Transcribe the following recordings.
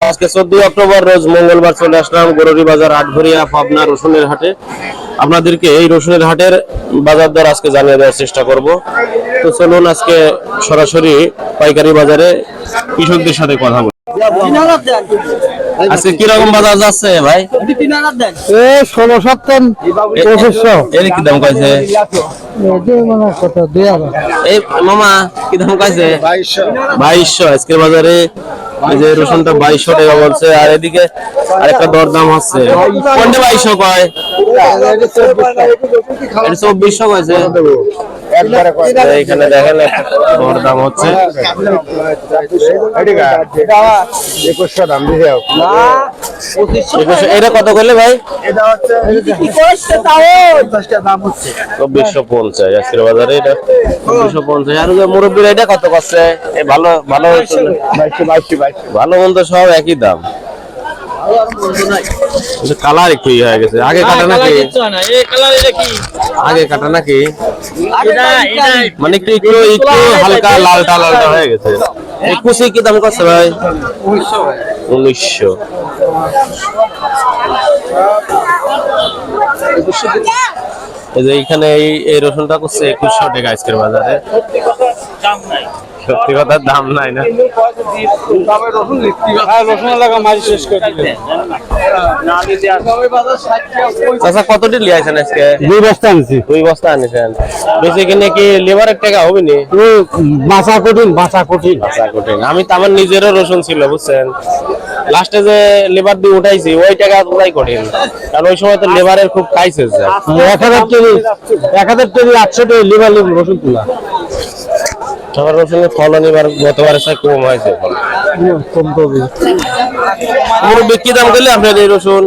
আজকে 14 অক্টোবর রোজ মঙ্গলবার চলে আসলাম গরুরি বাজার আটঘরিয়া পাবনা রসুনের হাটে। আপনাদেরকে এই রসুনের হাটের বাজার দর আজকে জানিয়ে দেওয়ার চেষ্টা করব। তো চলুন আজকে সরাসরি পাইকারি বাজারে কৃষকদের সাথে কথা বলি। আজকে কি রকম বাজার যাচ্ছে ভাই? 16-17-2500 এর কি দাম কইছে? এই মামা কি দাম কইছে? 2200 আজকের বাজারে। এই যে রসুনটা 2200 টাকা বলছে, আর এদিকে আরেকটা দর দাম হচ্ছে। কোনটা 2200 কয়? এটা 2400 কইছে। এখানে দেখেন দর দাম হচ্ছে 2100 দাম দিয়ে না 2500। এটা কত করলে ভাই? এটা হচ্ছে কি করছে তাও 50 দাম হচ্ছে 2450 আজকের বাজারে। এটা 2450। আর ওই মুরব্বিরা এটা কত করছে? এই ভালো ভালো 22 ভালো মন্দ সব একই দাম। কালার একটু হয়ে গেছে। আগে কাটা নাকি? আগে কাটা নাকি? মানে একটু একটু একটু হালকা লালটা লালটা হয়ে গেছে। এই কুচি কি দাম করছে ভাই? 1900। এই যে এখানে এই রসুনটা করছে 2100 টাকা আজকের বাজারে। সত্যি কথা দাম নাই না। আচ্ছা কতটি লিয়েছেন আজকে? 2 বস্তা আনছি। 2 বস্তা আনিছেন। বেশি কিনে কি লেবারের টাকা হবে নি? বাঁচা কঠিন বাঁচা কঠিন। আচ্ছা কঠিন। আমি তো আমার নিজেরও রসুন ছিল বুঝছেন, লাস্টে যে লেবার দিয়ে উঠাইছি ওই টাকা তোলাই কঠিন, কারণ ওই সময় তো লেবারের খুব ক্রাইসিস যায়। 1000 টাকা 800 টাকা লেবার রসুন তোলা। সবার রসুনের ফলন এবার গতবারের চেয়ে কম হয়েছে। কম কবে মুরব্বি কি দাম করলে আপনার এই রসুন?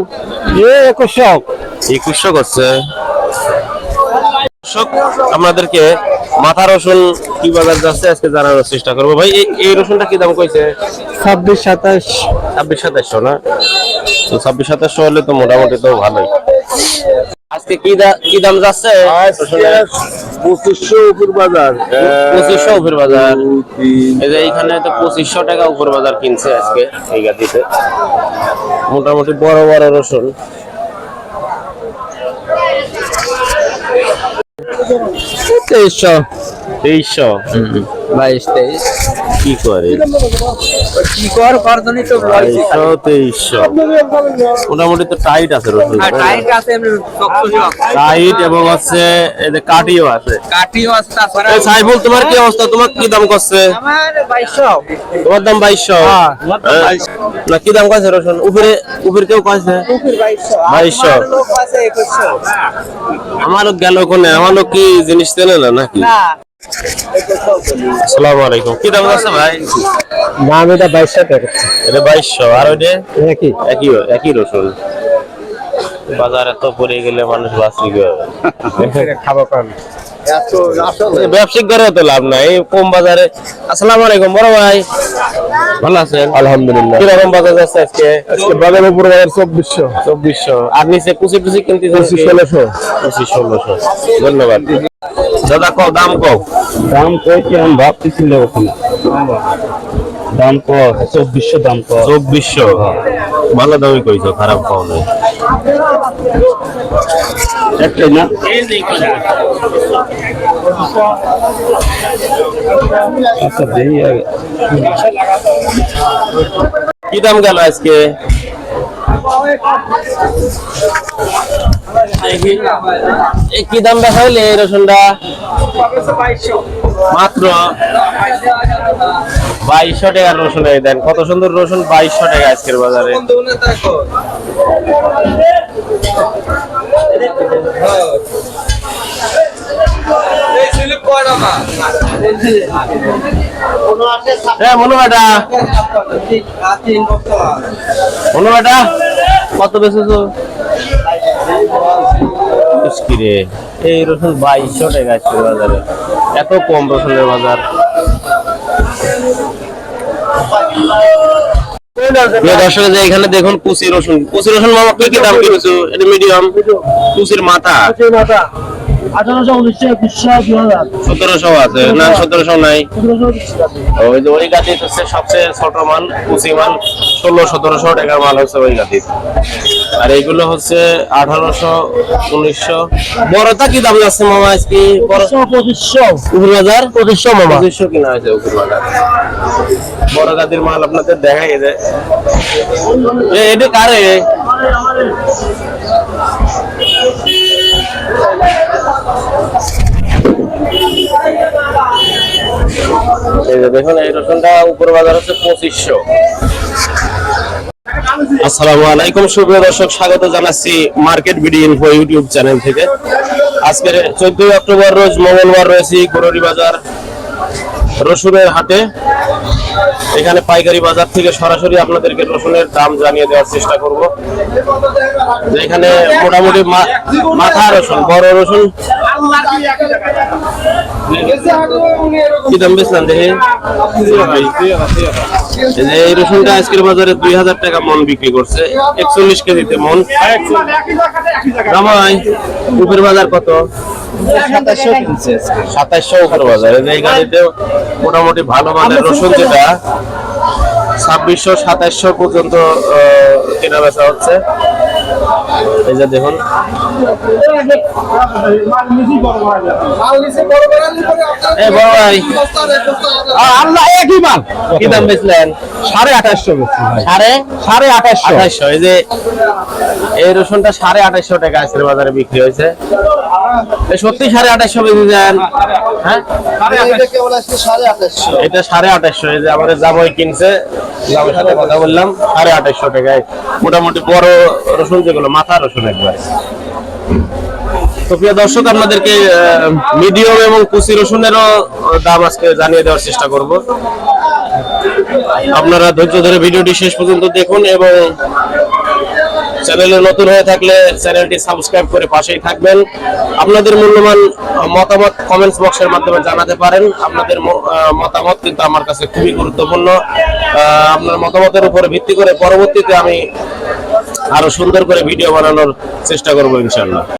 2100 করছে। আপনাদেরকে মাথা রসুন কি বাজার যাচ্ছে আজকে জানানোর চেষ্টা করবো। ভাই এই রসুনটা কি দাম কইছে? 26-27 না? 26-27 হলে তো মোটামুটি তো ভালোই। আজকে কি দাম যাচ্ছে? 2500 উপর বাজার। 2500 উপর বাজার। এই যে এইখানে তো 2500 টাকা উপর বাজার কিনছে আজকে এই গাদিতে। মোটামুটি বড় বড় রসুন। 2300 22-23 কি করে? কি কর করদনি তো 2300 মোটামুটি তো টাইট আছে রসুন। টাইট আছে এমনি টাইট এবং হচ্ছে এই যে কাটিও আছে। তাছাড়া এই সাইফুল তোমার কি অবস্থা? তোমার কি দাম করছে? আমার 2200। তোমার দাম 2200। না কি দাম কইছে রসুন? উপরে কেউ কইছে 2200। লোক আছে 2100। আমারও গেল কোনে? আমারও কি জিনিস চেনে না নাকি? না আসসালামু আলাইকুম। কি দাম আছে ভাই? দাম এটা 2200 টাকা। এটা 2200। আর ওইটা একই একই রসুন। বাজারে তো পড়ে গেলে মানুষ বাঁচি কিভাবে? খাবো কারণ ব্যবসায়িক করে তো লাভ নাই কম বাজারে। আসসালামু আলাইকুম বড় ভাই, ভালো আছেন? আলহামদুলিল্লাহ। কি রকম বাজার যাচ্ছে আজকে? আজকে বাজারের উপর বাজার 2400। আর নিচে কুচি টুচি কিনতে 1600। ধন্যবাদ দাদা। দাম কম কই আমি ভাবতেছিল ওখানে দাম কম 2400 দাম কম। 2400 ভালো দামই কইছো, খারাপ কম নাই। একটাই না আচ্ছা দেই আগে। কি দাম গেল আজকে? কি দাম দেখা হইলে এই রসুনটা? মাত্র 2200 টাকা রসুন। দেন কত সুন্দর রসুন, 2200 টাকা আজকের বাজারে। মনুবাটা কত বেচেছো? এই রসুন 2200 টাকা আজকের বাজারে। এত কম রসুনের বাজার। দর্শক এখানে দেখুন কুচি রসুন মামা কি দাম কিনেছো? এটা মিডিয়াম কুচির মাথা 1800, 1900, 2000, 1700 আছে না? 1700 নাই। 1700 ওই যে ওই গাড়ি হচ্ছে সবচেয়ে ছোট মাল, কুচি মাল, 1600-1700 টাকার মাল হচ্ছে ওই গাড়ি। আর এইগুলো হচ্ছে 1800, 1900। বড়টা কি দাম যাচ্ছে মামা আজকে? বড় 2500, উপর বাজার 2500 মামা। 2500 কিনা হয়েছে উপর বাজার। বড় গাদির মাল আপনাদের দেখাই যায়। এটা কারে? এই যে দেখুন, এই রসুনটা উপর বাজার হচ্ছে 2500। আসসালামু আলাইকুম সুপ্রিয় দর্শক, স্বাগত জানাচ্ছি market BD info YouTube channel থেকে। আজকের 14 অক্টোবর রোজ মঙ্গলবার রয়েছি গরুরি বাজার রসুনের হাটে। এখানে পাইকারি বাজার থেকে সরাসরি আপনাদেরকে রসুনের দাম জানিয়ে দেওয়ার চেষ্টা করব। এখানে মোটামুটি মাথা রসুন, বড় রসুন কি দাম বেচলেন দেখে? এই রসুনটা আজকের বাজারে 2000 টাকা মন বিক্রি করছে, 41 কেজিতে মন। রামাই উপর বাজার কত? 2700 উপর বাজার। এই গাড়িতে মোটামুটি ভালো মানের রসুন যেটা 2600-2700 পর্যন্ত কেনা বেচা হচ্ছে। এই যে দেখুন, বড় ভাই আল্লাহ একই মাল। কি দাম বেচলেন? 2850 বেচছি ভাই। 2850। এই যে এই রসুনটা 2850 টাকা আজকের বাজারে বিক্রি হয়েছে। সত্যি 2850 বেচে যান? হ্যাঁ, এটা 2850। এই যে আমাদের জামাই কিনছে, জামাইয়ের সাথে কথা বললাম, 2850 টাকায় মোটামুটি বড় রসুন যেগুলো মাথা রসুন একবার। তো প্রিয় দর্শক, আপনাদেরকে মিডিয়াম এবং কুচি রসুনেরও দাম আজকে জানিয়ে দেওয়ার চেষ্টা করব। আপনারা ধৈর্য ধরে ভিডিওটি শেষ পর্যন্ত দেখুন এবং চ্যানেলে নতুন হয়ে থাকলে চ্যানেলটি সাবস্ক্রাইব করে পাশেই থাকবেন। আপনাদের মূল্যবান মতামত কমেন্টস বক্সের মাধ্যমে জানাতে পারেন। আপনাদের মতামত কিন্তু আমার কাছে খুবই গুরুত্বপূর্ণ। আপনার মতামতের উপরে ভিত্তি করে পরবর্তীতে আমি আরো সুন্দর করে ভিডিও বানানোর চেষ্টা করব ইনশাআল্লাহ।